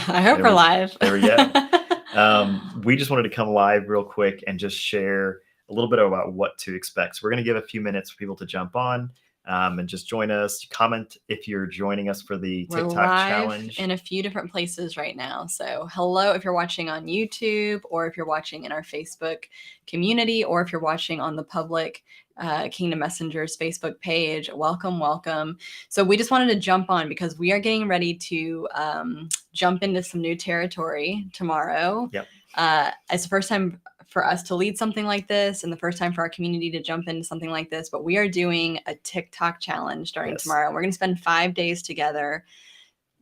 I hope There we're we live. there we go. We just wanted to come live real quick and just share a little bit about what to expect. So we're going to give a few minutes for people to jump on and just join us. Comment if you're joining us for the We're TikTok live challenge. in a few different places right now. So, hello if you're watching on YouTube, or if you're watching in our Facebook community, or if you're watching on the public Kingdom Messengers Facebook page. Welcome, welcome. So, we just wanted to jump on because we are getting ready to jump into some new territory tomorrow. Yep. It's the first time for us to lead something like this, and the first time for our community to jump into something like this. But we are doing a TikTok challenge starting tomorrow. We're going to spend 5 days together,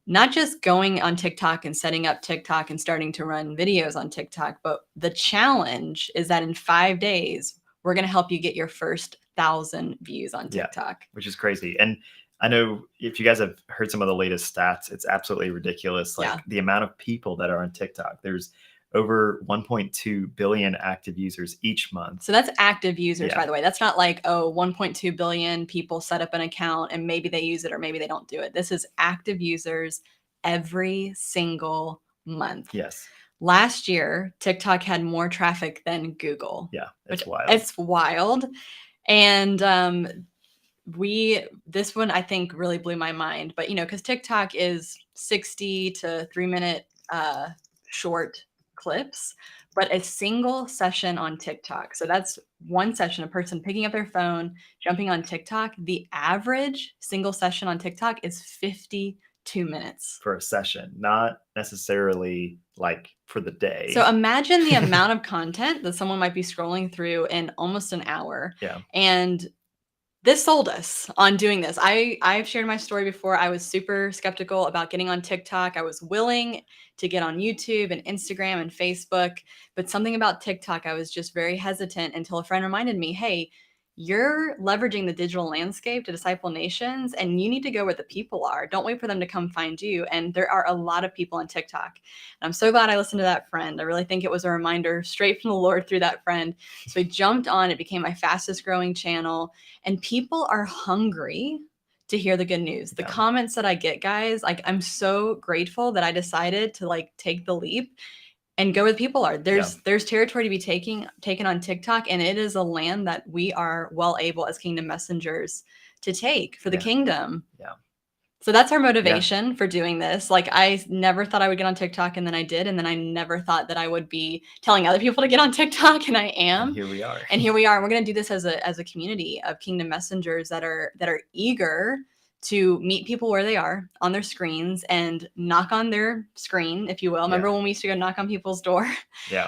not just going on TikTok and setting up TikTok and starting to run videos on TikTok, but the challenge is that in 5 days, we're going to help you get your first 1,000 views on TikTok. Which is crazy. And I know if you guys have heard some of the latest stats, it's absolutely ridiculous. Like the amount of people that are on TikTok. There's over 1.2 billion active users each month. So that's active users, by the way. That's not like, 1.2 billion people set up an account and maybe they use it or maybe they don't do it. This is active users every single month. Yes. Last year, TikTok had more traffic than Google. Yeah, it's wild. It's wild. And this one I think really blew my mind. But because TikTok is 60 to 3-minute short clips, but a single session on TikTok. So that's one session, a person picking up their phone, jumping on TikTok. The average single session on TikTok is 52 minutes. For a session, not necessarily like for the day. So imagine the amount of content that someone might be scrolling through in almost an hour. Yeah. And this sold us on doing this. I've shared my story before. I was super skeptical about getting on TikTok. I was willing to get on YouTube and Instagram and Facebook, but something about TikTok, I was just very hesitant until a friend reminded me, hey, you're leveraging the digital landscape to disciple nations, and you need to go where the people are. Don't wait for them to come find you. And there are a lot of people on TikTok. And I'm so glad I listened to that friend. I really think it was a reminder straight from the Lord through that friend. So I jumped on. It became my fastest growing channel. And people are hungry to hear the good news. The comments that I get, guys, like, I'm so grateful that I decided to take the leap and go where the people are. There's territory to be taken on TikTok, and it is a land that we are well able as Kingdom Messengers to take for the kingdom. Yeah. So that's our motivation for doing this. Like, I never thought I would get on TikTok, and then I did, and then I never thought that I would be telling other people to get on TikTok, and I am. And here we are. And we're going to do this as a community of Kingdom Messengers that are eager to meet people where they are on their screens and knock on their screen, if you will. Remember when we used to go knock on people's door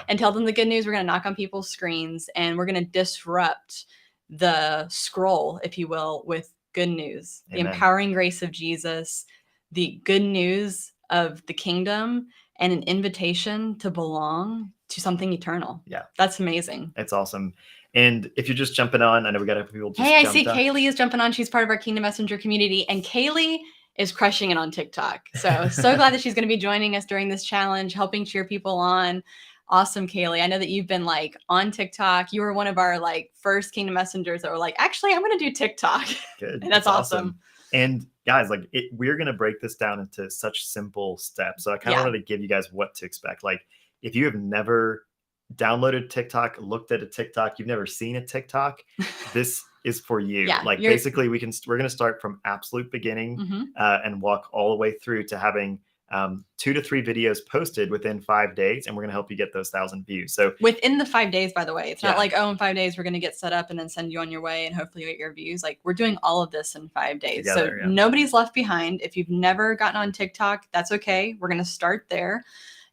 and tell them the good news? We're going to knock on people's screens, and we're going to disrupt the scroll, if you will, with good news. Amen. The empowering grace of Jesus, the good news of the kingdom, and an invitation to belong to something eternal. Yeah. That's amazing. It's awesome. And if you're just jumping on, I know we got people just I see Kaylee is jumping on. She's part of our Kingdom Messenger community, and Kaylee is crushing it on TikTok. So glad that she's going to be joining us during this challenge, helping cheer people on. Awesome, Kaylee. I know that you've been on TikTok. You were one of our first Kingdom Messengers that were like, actually, I'm going to do TikTok. Good. And that's awesome. And guys, we're going to break this down into such simple steps. So I kind of wanted to give you guys what to expect. If you have never downloaded TikTok, looked at a TikTok, you've never seen a TikTok, this is for you. Basically we're going to start from absolute beginning and walk all the way through to having 2 to 3 videos posted within 5 days, and we're going to help you get those 1,000 views. So within the 5 days, by the way, it's not in 5 days we're going to get set up and then send you on your way and hopefully you get your views. We're doing all of this in 5 days. Together, so nobody's left behind. If you've never gotten on TikTok, that's okay. We're going to start there.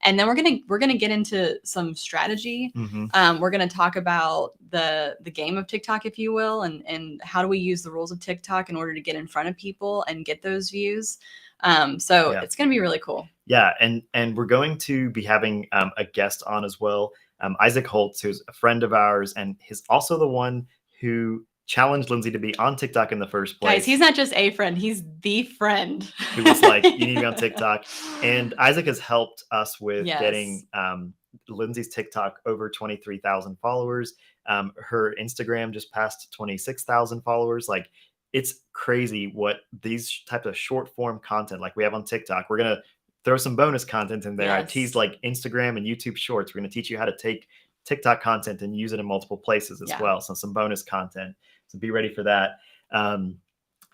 And then we're gonna get into some strategy. We're gonna talk about the game of TikTok, if you will, and how do we use the rules of TikTok in order to get in front of people and get those views. It's gonna be really cool. Yeah, and we're going to be having a guest on as well, Isaac Holtz, who's a friend of ours, and he's also the one who challenged Lindsay to be on TikTok in the first place. Guys, he's not just a friend, he's the friend. Who was like, you need to be on TikTok. And Isaac has helped us with getting Lindsay's TikTok over 23,000 followers. Her Instagram just passed 26,000 followers. It's crazy what these types of short form content we have on TikTok. We're going to throw some bonus content in there. I teased Yes. like Instagram and YouTube Shorts. We're going to teach you how to take TikTok content and use it in multiple places as Yeah. well. So some bonus content. So be ready for that.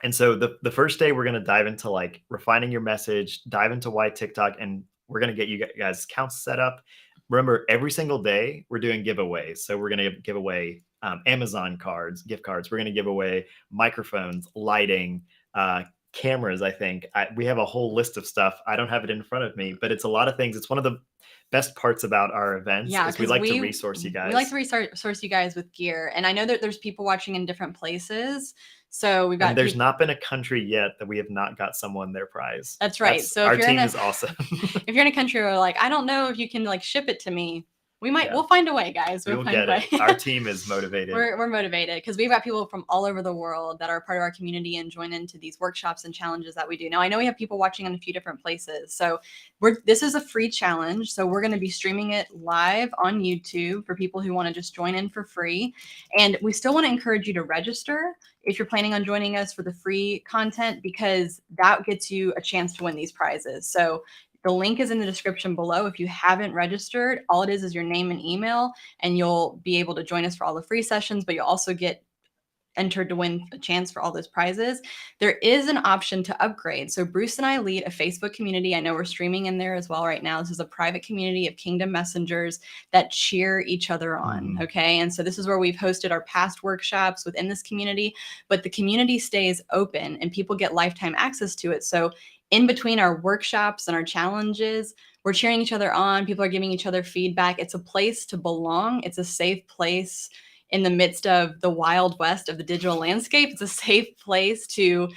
And so the first day we're going to dive into like refining your message, dive into why TikTok, and we're going to get you guys accounts set up. Remember, every single day we're doing giveaways. So we're going to give away Amazon cards, gift cards. We're going to give away microphones, lighting, cameras. I think we have a whole list of stuff. I don't have it in front of me, but it's a lot of things. It's one of the best parts about our events is we like to resource you guys. We like to resource you guys with gear. And I know that there's people watching in different places. So we've got, and there's not been a country yet that we have not got someone their prize. That's right. So our team is awesome. If you're in a country where like, I don't know if you can like ship it to me, we'll find a way, guys. We'll get it. Our team is motivated. We're motivated because we've got people from all over the world that are part of our community and join into these workshops and challenges that we do. Now, I know we have people watching in a few different places. So this is a free challenge. So we're going to be streaming it live on YouTube for people who want to just join in for free. And we still want to encourage you to register if you're planning on joining us for the free content, because that gets you a chance to win these prizes. So the link is in the description below. If you haven't registered, all it is your name and email, and you'll be able to join us for all the free sessions, but you'll also get entered to win a chance for all those prizes. There is an option to upgrade. So Bruce and I lead a Facebook community. I know we're streaming in there as well right now. This is a private community of Kingdom messengers that cheer each other on. Okay. And so this is where we've hosted our past workshops within this community, but the community stays open and people get lifetime access to it. So in between our workshops and our challenges, we're cheering each other on. People are giving each other feedback. It's a place to belong. It's a safe place in the midst of the wild west of the digital landscape. It's a safe place to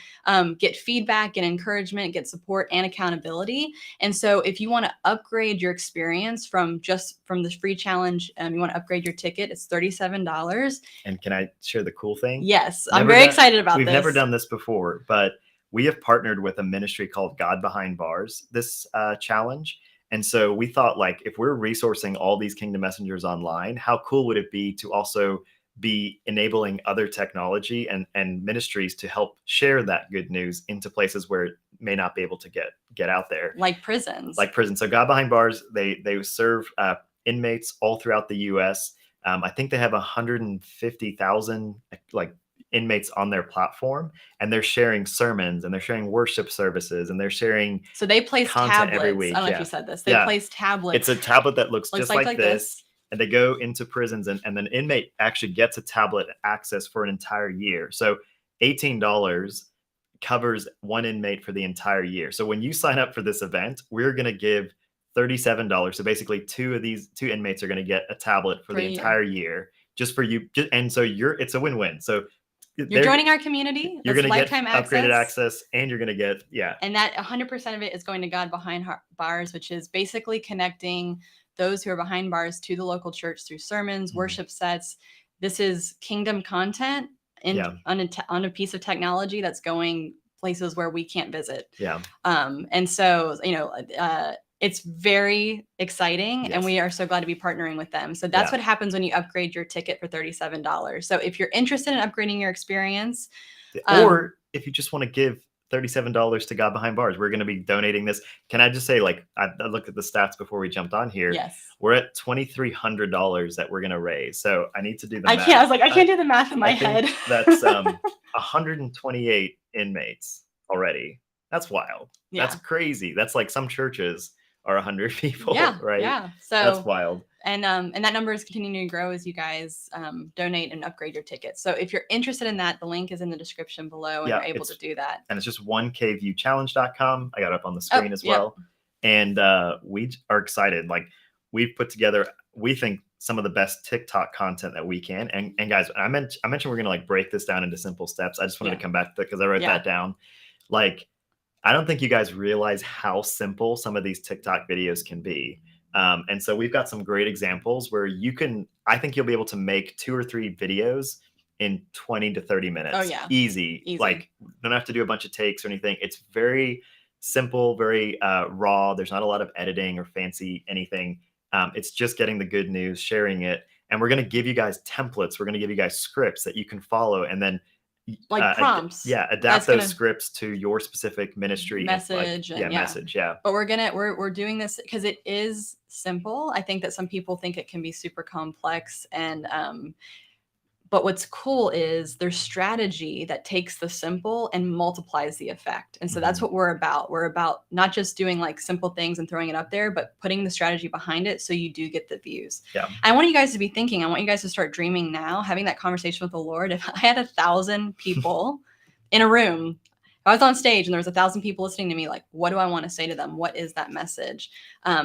get feedback and encouragement, get support and accountability. And so if you want to upgrade your experience from the free challenge, you want to upgrade your ticket, it's $37. And can I share the cool thing? Yes, I'm very excited about this. We've never done this before, but we have partnered with a ministry called God Behind Bars this challenge. And so we thought, like, if we're resourcing all these Kingdom Messengers online, how cool would it be to also be enabling other technology and ministries to help share that good news into places where it may not be able to get out there. Like prisons. So God Behind Bars, they serve inmates all throughout the U.S. I think they have 150,000 like inmates on their platform, and they're sharing sermons and they're sharing worship services and they're sharing. So they place tablets every week. I don't know if you said this. They place tablets. It's a tablet that looks just like this. And they go into prisons, and then inmate actually gets a tablet access for an entire year. So $18 covers one inmate for the entire year. So when you sign up for this event, we're going to give $37. So basically two inmates are going to get a tablet for the entire year just for you. And so it's a win-win. So you're joining our community. You're going to get upgraded access, and you're going to get, And that 100% of it is going to God Behind Bars, which is basically connecting those who are behind bars to the local church through sermons, worship sets. This is kingdom content on a piece of technology that's going places where we can't visit. And so, it's very exciting, and we are so glad to be partnering with them. So that's what happens when you upgrade your ticket for $37. So if you're interested in upgrading your experience, or if you just want to give $37 to God Behind Bars, we're going to be donating this. Can I just say, like, I looked at the stats before we jumped on here. Yes. We're at $2,300 that we're going to raise. So I need to do the math. I can't do the math in my head. That's 128 inmates already. That's wild. Yeah. That's crazy. That's like some churches are 100 people, right? Yeah. So that's wild. And that number is continuing to grow as you guys donate and upgrade your tickets. So if you're interested in that, the link is in the description below, and you're able to do that. And it's just 1kviewchallenge.com. I got it up on the screen as well. And we are excited. Like, we've put together, we think, some of the best TikTok content that we can. And guys, I mentioned we're going to like break this down into simple steps. I just wanted to come back to that because I wrote that down. Like, I don't think you guys realize how simple some of these TikTok videos can be. And so we've got some great examples where I think you'll be able to make 2 or 3 videos in 20 to 30 minutes. Oh yeah. Easy. Like, don't have to do a bunch of takes or anything. It's very simple, very raw. There's not a lot of editing or fancy anything. It's just getting the good news, sharing it. And we're going to give you guys templates. We're going to give you guys scripts that you can follow. And then like prompts. Adapt That's those gonna scripts to your specific ministry message and message. Yeah. But we're doing this because it is simple. I think that some people think it can be super complex, and but what's cool is there's strategy that takes the simple and multiplies the effect. And so that's what we're about. We're about not just doing like simple things and throwing it up there, but putting the strategy behind it so you do get the views. Yeah. I want you guys to be thinking, I want you guys to start dreaming now, having that conversation with the Lord. If I had 1,000 people in a room, if I was on stage and there was 1,000 people listening to me, like, what do I want to say to them? What is that message?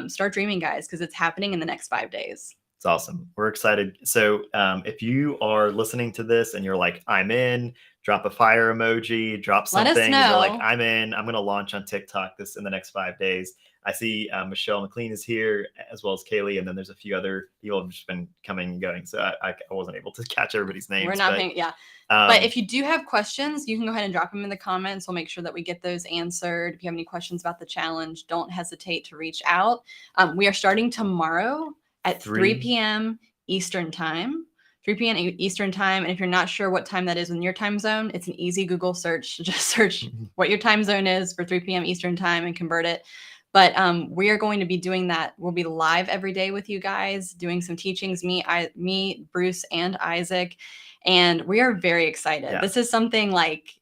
Start dreaming, guys, because it's happening in the next 5 days. It's awesome. We're excited. So if you are listening to this and you're like, I'm in, drop a fire emoji, drop something. Let us know. You're like, I'm in. I'm going to launch on TikTok this in the next 5 days. I see Michelle McLean is here, as well as Kaylee, and then there's a few other people who've just been coming and going. So I wasn't able to catch everybody's names. We're not paying, yeah. But if you do have questions, you can go ahead and drop them in the comments. We'll make sure that we get those answered. If you have any questions about the challenge, don't hesitate to reach out. We are starting tomorrow at 3 p.m. Eastern time. 3 p.m. Eastern time. And if you're not sure what time that is in your time zone, it's an easy Google search. Just search what your time zone is for 3 p.m. Eastern time and convert it. But we are going to be doing that. We'll be live every day with you guys, doing some teachings, me, Bruce, and Isaac. And we are very excited. Yeah. This is something like,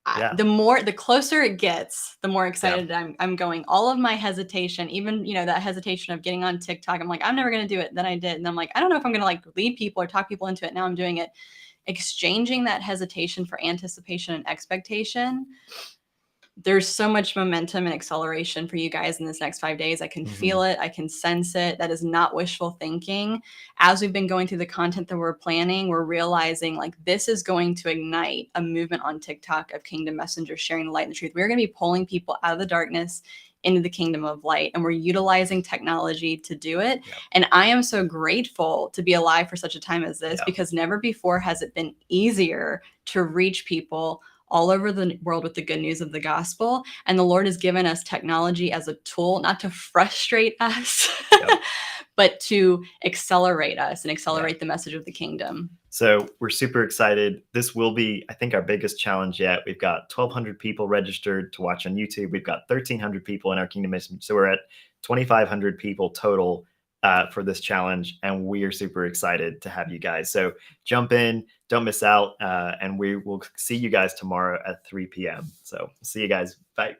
the closer it gets, the more excited I'm going. All of my hesitation, even, that hesitation of getting on TikTok, I'm like, I'm never going to do it. Then I did. And I'm like, I don't know if I'm going to like lead people or talk people into it. Now I'm doing it. Exchanging that hesitation for anticipation and expectation. There's so much momentum and acceleration for you guys in this next 5 days. I can feel it. I can sense it. That is not wishful thinking. As we've been going through the content that we're planning, we're realizing like this is going to ignite a movement on TikTok of kingdom messengers sharing the light and the truth. We're going to be pulling people out of the darkness into the kingdom of light, and we're utilizing technology to do it. Yep. And I am so grateful to be alive for such a time as this, because never before has it been easier to reach people all over the world with the good news of the gospel. And the Lord has given us technology as a tool, not to frustrate us, but to accelerate us and accelerate the message of the kingdom. So we're super excited. This will be, I think, our biggest challenge yet. We've got 1,200 people registered to watch on YouTube. We've got 1,300 people in our Kingdom Mission. So we're at 2,500 people total for this challenge, and we are super excited to have you guys. So jump in, don't miss out, and we will see you guys tomorrow at 3 p.m. So see you guys. Bye.